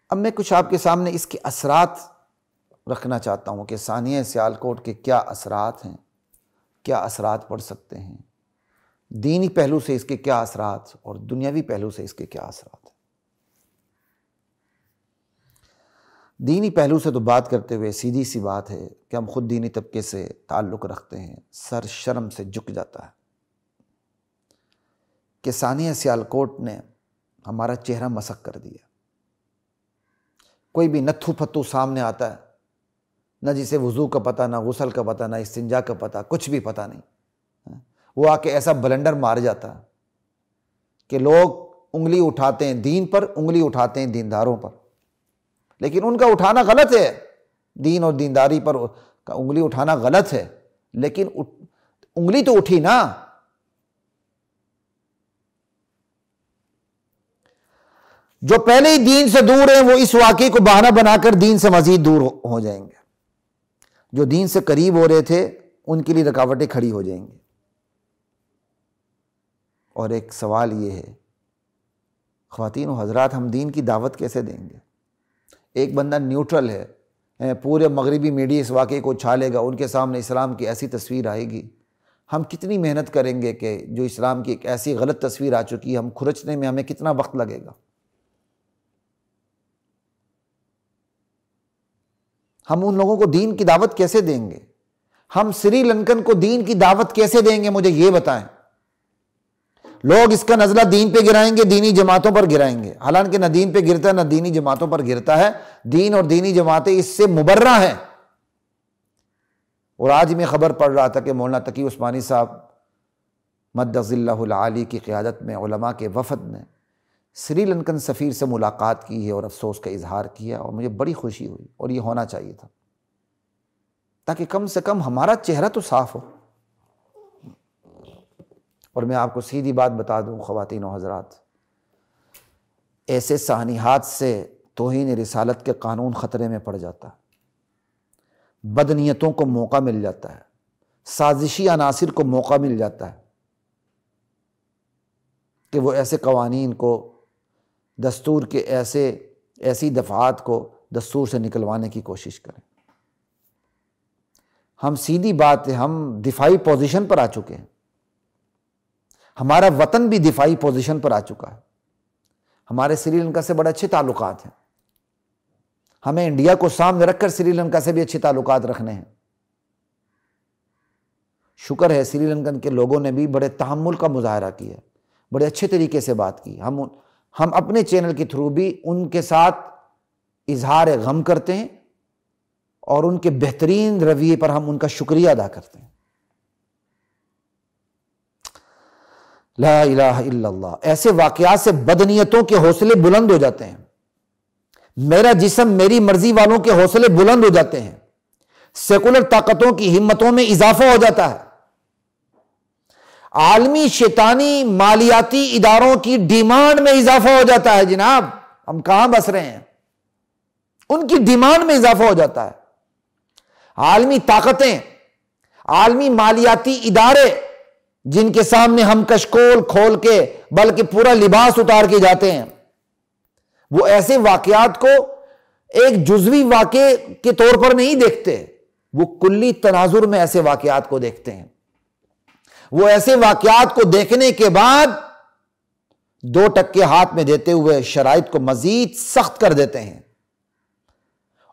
اب میں کچھ آپ کے سامنے اس کے اثرات رکھنا چاہتا ہوں کہ ثانیہ سیالکوٹ کے کیا اثرات ہیں، کیا اثرات پڑ سکتے ہیں، دینی پہلو سے اس کے کیا اثرات اور دنیاوی پہلو سے اس کے کیا اثرات ہیں۔ دینی پہلو سے تو بات کرتے ہوئے سیدھی سی بات ہے کہ ہم خود دینی طبقے سے تعلق رکھتے ہیں، سر شرم سے جھک جاتا ہے کہ ثانیہ سیالکوٹ نے ہمارا چہرہ مسخ کر دیا۔ کوئی بھی نتھو پھتو سامنے آتا ہے، نہ جسے وضو کا پتہ، نہ غسل کا پتہ، نہ استنجا کا پتہ، کچھ بھی پتہ نہیں، وہ آ کے ایسا بلنڈر مار جاتا ہے کہ لوگ انگلی اٹھاتے ہیں دین پر، انگلی اٹھاتے ہیں دینداروں پر، لیکن ان کا اٹھانا غلط ہے، دین اور دینداری پر انگلی اٹھانا غلط ہے، لیکن انگلی تو اٹھی نا۔ جو پہلے ہی دین سے دور ہیں وہ اس واقعے کو بہانہ بنا کر دین سے مزید دور ہو جائیں گے، جو دین سے قریب ہو رہے تھے ان کے لیے رکاوٹیں کھڑی ہو جائیں گی۔ اور ایک سوال یہ ہے خواتین و حضرات، ہم دین کی دعوت کیسے دیں گے؟ ایک بندہ نیوٹرل ہے، پورے مغربی میڈیا اس واقعے کو اچھالے گا، ان کے سامنے اسلام کی ایسی تصویر آئے گی، ہم کتنی محنت کریں گے کہ جو اسلام کی ایک ایسی غلط تصویر آ چکی ہے ہم کھرچنے میں ہمیں کتنا وقت لگے گا؟ ہم ان لوگوں کو دین کی دعوت کیسے دیں گے؟ ہم سری لنکن کو دین کی دعوت کیسے دیں گے؟ مجھے یہ بتائیں۔ لوگ اس کا نزلہ دین پہ گرائیں گے، دینی جماعتوں پر گرائیں گے، حالانکہ نہ دین پہ گرتا ہے نہ دینی جماعتوں پر گرتا ہے، دین اور دینی جماعتیں اس سے مبرہ ہیں۔ اور آج میں خبر پڑھ رہا تھا کہ مولانا تقی عثمانی صاحب مد ظلہ العالی کی قیادت میں علماء کے وفد نے سری لنکن سفیر سے ملاقات کی ہے اور افسوس کا اظہار کیا، اور مجھے بڑی خوشی ہوئی، اور یہ ہونا چاہیے تھا تاکہ کم سے کم ہمارا چہرہ تو صاف ہو۔ اور میں آپ کو سیدھی بات بتا دوں خواتین و حضرات، ایسے سانحات سے توہین رسالت کے قانون خطرے میں پڑ جاتا ہے، بدنیتوں کو موقع مل جاتا ہے، سازشی عناصر کو موقع مل جاتا ہے کہ وہ ایسے قوانین کو، دستور کے ایسی دفعات کو دستور سے نکلوانے کی کوشش کریں۔ ہم سیدھی بات ہے، ہم دفاعی پوزیشن پر آ چکے ہیں، ہمارا وطن بھی دفاعی پوزیشن پر آ چکا ہے، ہمارے سری لنکا سے بڑے اچھے تعلقات ہیں، ہمیں انڈیا کو سامنے رکھ کر سری لنکا سے بھی اچھے تعلقات رکھنے ہیں۔ شکر ہے سری لنکن کے لوگوں نے بھی بڑے تحمل کا مظاہرہ کیا، بڑے اچھے طریقے سے بات کی۔ ہم اپنے چینل کے تھرو بھی ان کے ساتھ اظہار غم کرتے ہیں اور ان کے بہترین رویے پر ہم ان کا شکریہ ادا کرتے ہیں۔ لا الہ الا اللہ۔ ایسے واقعات سے بدنیتوں کے حوصلے بلند ہو جاتے ہیں، میرا جسم میری مرضی والوں کے حوصلے بلند ہو جاتے ہیں، سیکولر طاقتوں کی ہمتوں میں اضافہ ہو جاتا ہے، عالمی شیطانی مالیاتی اداروں کی ڈیمانڈ میں اضافہ ہو جاتا ہے۔ جناب ہم کہاں بس رہے ہیں، ان کی ڈیمانڈ میں اضافہ ہو جاتا ہے۔ عالمی طاقتیں، عالمی مالیاتی ادارے جن کے سامنے ہم کشکول کھول کے بلکہ پورا لباس اتار کے جاتے ہیں، وہ ایسے واقعات کو ایک جزوی واقعے کے طور پر نہیں دیکھتے، وہ کلی تناظر میں ایسے واقعات کو دیکھتے ہیں۔ وہ ایسے واقعات کو دیکھنے کے بعد 2 ٹکے ہاتھ میں دیتے ہوئے شرائط کو مزید سخت کر دیتے ہیں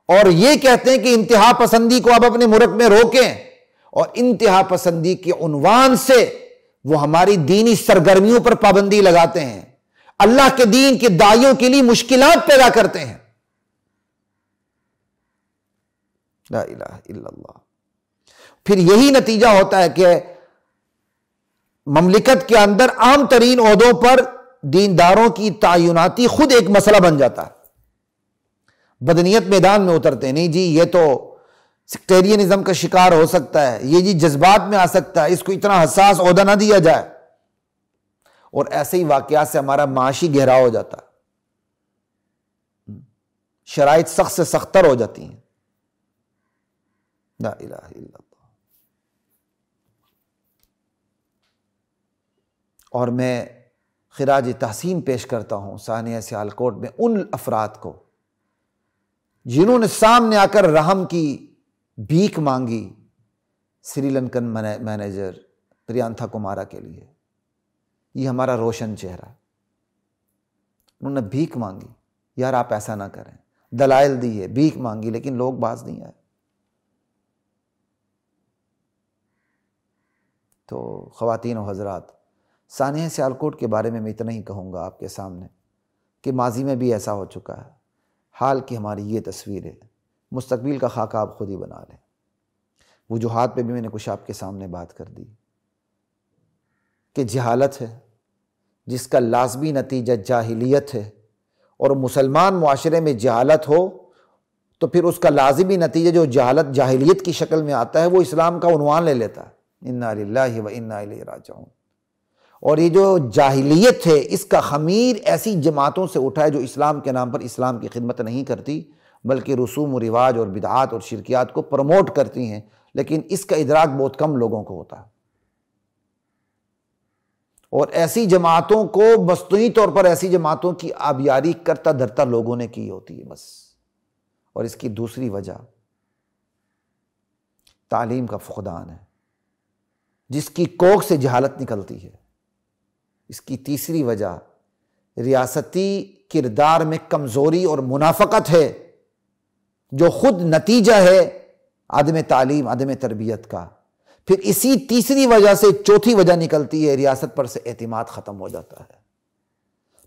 اور یہ کہتے ہیں کہ انتہا پسندی کو اب اپنے ملک میں روکیں، اور انتہا پسندی کے عنوان سے وہ ہماری دینی سرگرمیوں پر پابندی لگاتے ہیں، اللہ کے دین کے داعیوں کے لیے مشکلات پیدا کرتے ہیں۔ لا الہ الا اللہ۔ پھر یہی نتیجہ ہوتا ہے کہ مملکت کے اندر عام ترین عہدوں پر دینداروں کی تعیناتی خود ایک مسئلہ بن جاتا ہے۔ بدنیت میدان میں اترتے، نہیں جی یہ تو سیکٹیرینزم کا شکار ہو سکتا ہے، یہ جی جذبات میں آ سکتا ہے، اس کو اتنا حساس عہدہ نہ دیا جائے، اور ایسے ہی واقعات سے ہمارا معاشی گہراؤ ہو جاتا ہے، شرائط سخت سے سختر ہو جاتی ہیں۔ لا الہ الا اللہ۔ اور میں خراج تحسین پیش کرتا ہوں ثانیہ سیالکوٹ میں ان افراد کو جنہوں نے سامنے آ کر رحم کی بھیک مانگی سری لنکن مینیجر پریانتھا کمارا کے لیے، یہ ہمارا روشن چہرہ، انہوں نے بھیک مانگی، یار آپ ایسا نہ کریں، دلائل دیے، بھیک مانگی، لیکن لوگ باز نہیں آئے۔ تو خواتین و حضرات، سانحہ سیالکوٹ کے بارے میں اتنا ہی کہوں گا آپ کے سامنے کہ ماضی میں بھی ایسا ہو چکا ہے، حال کی ہماری یہ تصویر ہے، مستقبل کا خاکہ آپ خود ہی بنا لیں۔ وجوہات پہ بھی میں نے کچھ آپ کے سامنے بات کر دی کہ جہالت ہے جس کا لازمی نتیجہ جاہلیت ہے، اور مسلمان معاشرے میں جہالت ہو تو پھر اس کا لازمی نتیجہ جو جاہلیت کی شکل میں آتا ہے وہ اسلام کا عنوان لے لیتا ہے، انا للہ و انا الیہ راجعون۔ اور یہ جو جاہلیت ہے اس کا خمیر ایسی جماعتوں سے اٹھا ہے جو اسلام کے نام پر اسلام کی خدمت نہیں کرتی، بلکہ رسوم و رواج اور بدعات اور شرکیات کو پروموٹ کرتی ہیں، لیکن اس کا ادراک بہت کم لوگوں کو ہوتا ہے۔ اور ایسی جماعتوں کو مصنوعی طور پر ایسی جماعتوں کی آبیاری کرتا دھرتا لوگوں نے کی ہوتی ہے بس۔ اور اس کی دوسری وجہ تعلیم کا فقدان ہے، جس کی کوکھ سے جہالت نکلتی ہے۔ اس کی تیسری وجہ ریاستی کردار میں کمزوری اور منافقت ہے، جو خود نتیجہ ہے عدم تعلیم، عدم تربیت کا۔ پھر اسی تیسری وجہ سے چوتھی وجہ نکلتی ہے، ریاست پر سے اعتماد ختم ہو جاتا ہے۔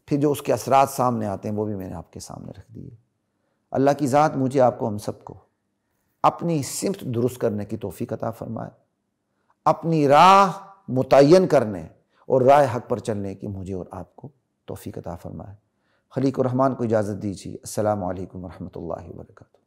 پھر جو اس کے اثرات سامنے آتے ہیں وہ بھی میں نے آپ کے سامنے رکھ دیے۔ اللہ کی ذات مجھے، آپ کو، ہم سب کو اپنی سمت درست کرنے کی توفیق عطا فرمائے، اپنی راہ متعین کرنے اور راہ حق پر چلنے کی مجھے اور آپ کو توفیق عطا فرمائے۔ خلیق الرحمن کو اجازت دیجیے۔ السلام علیکم ورحمۃ اللہ وبرکاتہ۔